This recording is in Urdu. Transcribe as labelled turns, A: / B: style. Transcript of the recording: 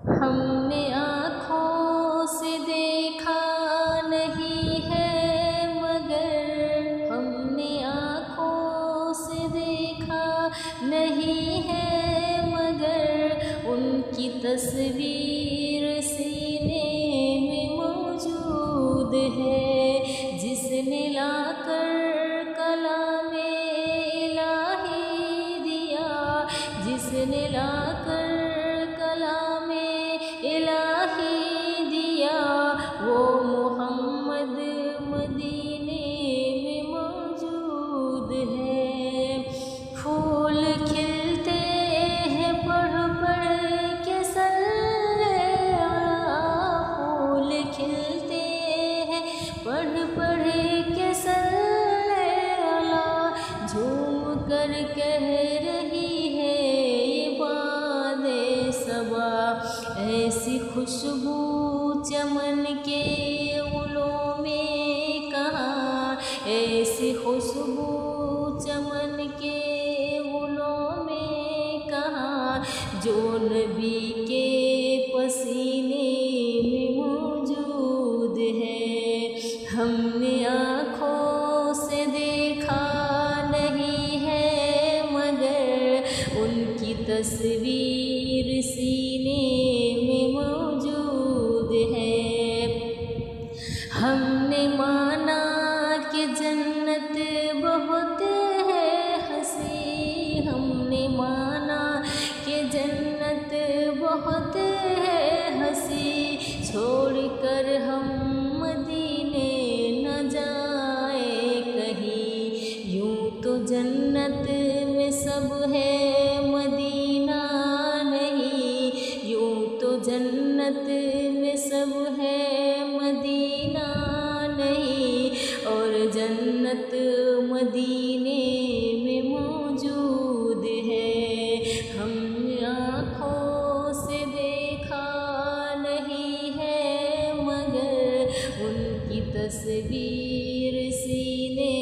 A: ہم نے آنکھوں سے دیکھا نہیں ہے مگر، ہم نے آنکھوں سے دیکھا نہیں ہے مگر، ان کی تصویر سینے میں موجود ہے، جس نے لا کر کلام الہی دیا، جس نے لا کر کلام الہی دیا، وہ محمد مدینے میں موجود ہے۔ پھول کھلتے ہیں پڑھ پڑھ کے صلی اللہ، پھول کھلتے ہیں پڑھ پڑھ کے صلی اللہ، جھوم کر کہہ رہی ہے یہ باد صبا، ایسی خوشبو چمن کے گلوں میں کہاں، ایسی خوشبو چمن کے گلوں میں کہاں، جو نبی کے پسینے میں موجود ہے۔ ہم نے آنکھوں سے دیکھا نہیں ہے مگر، ان کی تصویر سینے میں موجود ہے۔ ہم نے مانا کہ جنت بہت ہے ہنسی، ہم نے مانا کہ جنت بہت ہے ہنسی، چھوڑ کر ہم مدینے نہ جائیں کہیں، یوں تو جنت میں سب ہے مدینہ نہیں، یوں تو جنت میں سب ہے مدینہ نہیں، اور جنت مدینے میں موجود ہے۔ ہم نے آنکھوں سے دیکھا نہیں ہے مگر، ان کی تصویر سینے